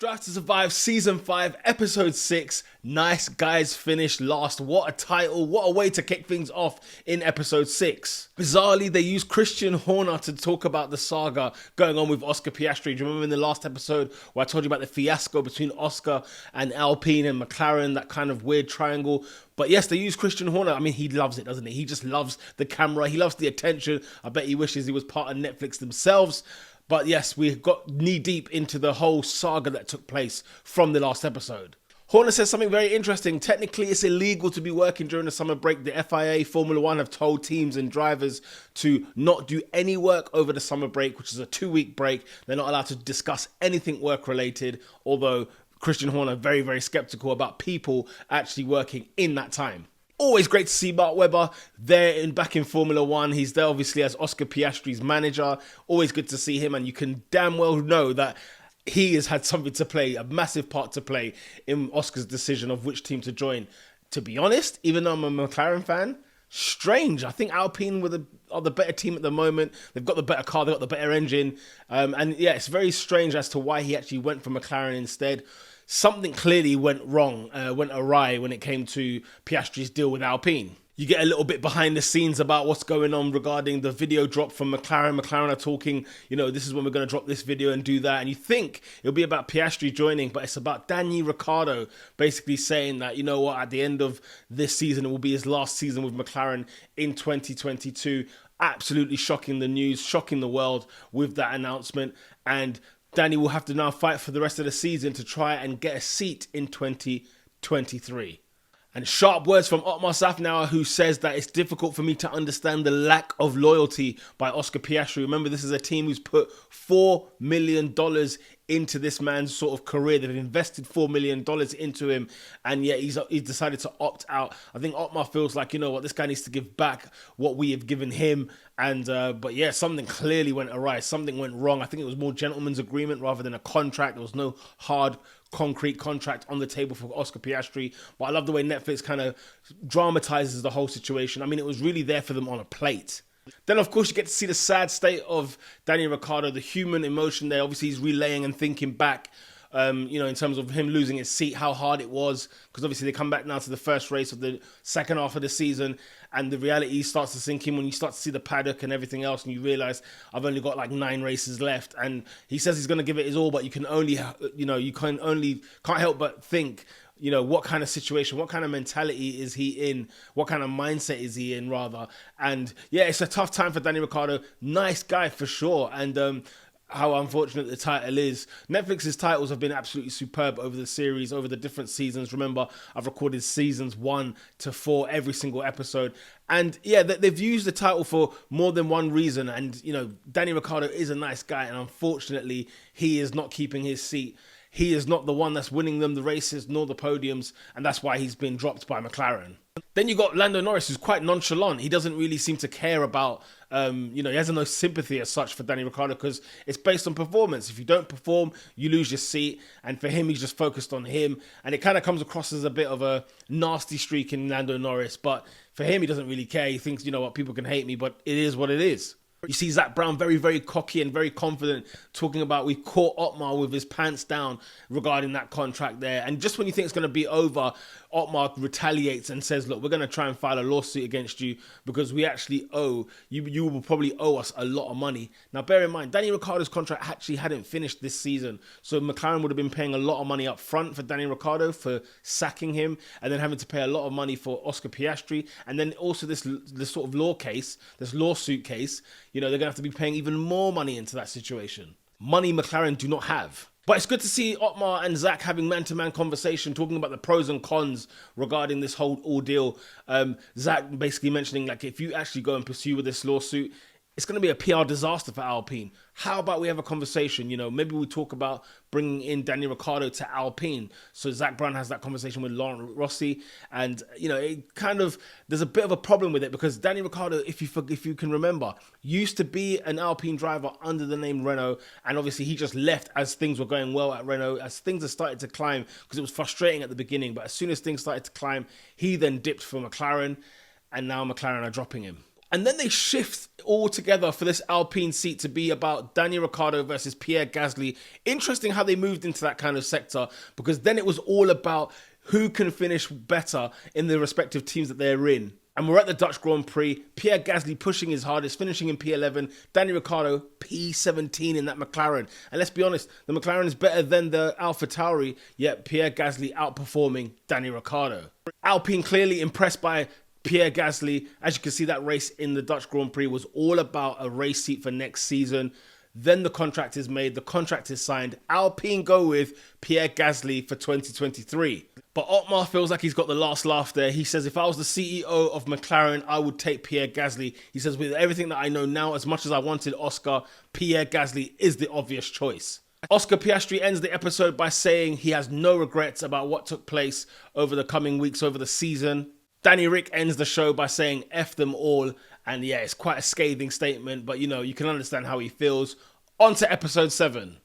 Drive to Survive Season 5, Episode 6, Nice Guys finished last. What a title, what a way to kick things off in Episode 6. Bizarrely, they used Christian Horner to talk about the saga going on with Oscar Piastri. Do you remember in the last episode where I told you about the fiasco between Oscar and Alpine and McLaren, that kind of weird triangle? But yes, they use Christian Horner. I mean, he loves it, doesn't he? He just loves the camera. He loves the attention. I bet he wishes he was part of Netflix themselves. But yes, we got knee deep into the whole saga that took place from the last episode. Horner says something very interesting. Technically, it's illegal to be working during the summer break. The FIA, Formula One have told teams and drivers to not do any work over the summer break, which is a 2-week break. They're not allowed to discuss anything work-related, although Christian Horner very, very skeptical about people actually working in that time. Always great to see Mark Webber there back in Formula One. He's there obviously as Oscar Piastri's manager. Always good to see him, and you can damn well know that he has had something to play, a massive part to play in Oscar's decision of which team to join. To be honest, even though I'm a McLaren fan, strange. I think Alpine are the better team at the moment. They've got the better car, they've got the better engine. And yeah, it's very strange as to why he actually went for McLaren instead. Something clearly went wrong, went awry when it came to Piastri's deal with Alpine. You get a little bit behind the scenes about what's going on regarding the video drop from McLaren. McLaren are talking, this is when we're going to drop this video and do that. And you think it'll be about Piastri joining, but it's about Daniel Ricciardo basically saying that, at the end of this season, it will be his last season with McLaren in 2022. Absolutely shocking the news, shocking the world with that announcement. And Danny will have to now fight for the rest of the season to try and get a seat in 2023. And sharp words from Otmar Szafnauer, who says that it's difficult for me to understand the lack of loyalty by Oscar Piastri. Remember, this is a team who's put $4 million into this man's sort of career. They've invested $4 million into him, and yet he's decided to opt out. I think Otmar feels like, this guy needs to give back what we have given him. And but yeah, something clearly went awry. Something went wrong. I think it was more gentleman's agreement rather than a contract. There was no hard, concrete contract on the table for Oscar Piastri. But I love the way Netflix kind of dramatizes the whole situation. I mean, it was really there for them on a plate. Then, of course, you get to see the sad state of Daniel Ricciardo, the human emotion there. Obviously, he's relaying and thinking back, in terms of him losing his seat, how hard it was. Because obviously they come back now to the first race of the second half of the season, and the reality starts to sink in when you start to see the paddock and everything else, and you realise I've only got like 9 races left. And he says he's going to give it his all, but you can only, can't help but think, what kind of situation, what kind of mentality is he in? What kind of mindset is he in, rather? And yeah, it's a tough time for Danny Ricciardo. Nice guy for sure. And how unfortunate the title is. Netflix's titles have been absolutely superb over the series, over the different seasons. Remember, I've recorded seasons 1 to 4, every single episode. And yeah, they've used the title for more than one reason. And, Danny Ricciardo is a nice guy. And unfortunately, he is not keeping his seat. He is not the one that's winning them the races nor the podiums, and that's why he's been dropped by McLaren. Then you got Lando Norris, who's quite nonchalant. He doesn't really seem to care about, he has no sympathy as such for Danny Ricciardo because it's based on performance. If you don't perform, you lose your seat. And for him, he's just focused on him. And it kind of comes across as a bit of a nasty streak in Lando Norris. But for him, he doesn't really care. He thinks, people can hate me, but it is what it is. You see Zach Brown very, very cocky and very confident, talking about we've caught Otmar with his pants down regarding that contract there. And just when you think it's going to be over, Otmar retaliates and says, look, we're going to try and file a lawsuit against you because we actually owe, you will probably owe us a lot of money. Now, bear in mind, Danny Ricciardo's contract actually hadn't finished this season. So McLaren would have been paying a lot of money up front for Danny Ricciardo for sacking him, and then having to pay a lot of money for Oscar Piastri. And then also this sort of lawsuit case, they're going to have to be paying even more money into that situation. Money McLaren do not have. But it's good to see Otmar and Zach having man-to-man conversation, talking about the pros and cons regarding this whole ordeal. Zach basically mentioning, like, if you actually go and pursue with this lawsuit, it's going to be a PR disaster for Alpine. How about we have a conversation? Maybe we talk about bringing in Daniel Ricciardo to Alpine. So Zach Brown has that conversation with Laurent Rossi. And, it kind of, there's a bit of a problem with it because Daniel Ricciardo, if you can remember, used to be an Alpine driver under the name Renault. And obviously he just left as things were going well at Renault, as things have started to climb, because it was frustrating at the beginning. But as soon as things started to climb, he then dipped for McLaren. And now McLaren are dropping him. And then they shift altogether for this Alpine seat to be about Daniel Ricciardo versus Pierre Gasly. Interesting how they moved into that kind of sector, because then it was all about who can finish better in the respective teams that they're in. And we're at the Dutch Grand Prix. Pierre Gasly pushing his hardest, finishing in P11. Daniel Ricciardo, P17 in that McLaren. And let's be honest, the McLaren is better than the AlphaTauri, yet Pierre Gasly outperforming Daniel Ricciardo. Alpine clearly impressed by Pierre Gasly. As you can see, that race in the Dutch Grand Prix was all about a race seat for next season. Then the contract is made, the contract is signed. Alpine go with Pierre Gasly for 2023. But Otmar feels like he's got the last laugh there. He says, if I was the CEO of McLaren, I would take Pierre Gasly. He says, with everything that I know now, as much as I wanted Oscar, Pierre Gasly is the obvious choice. Oscar Piastri ends the episode by saying he has no regrets about what took place over the coming weeks, over the season. Danny Ric ends the show by saying, F them all. And yeah, it's quite a scathing statement, but you know, you can understand how he feels. On to episode 7.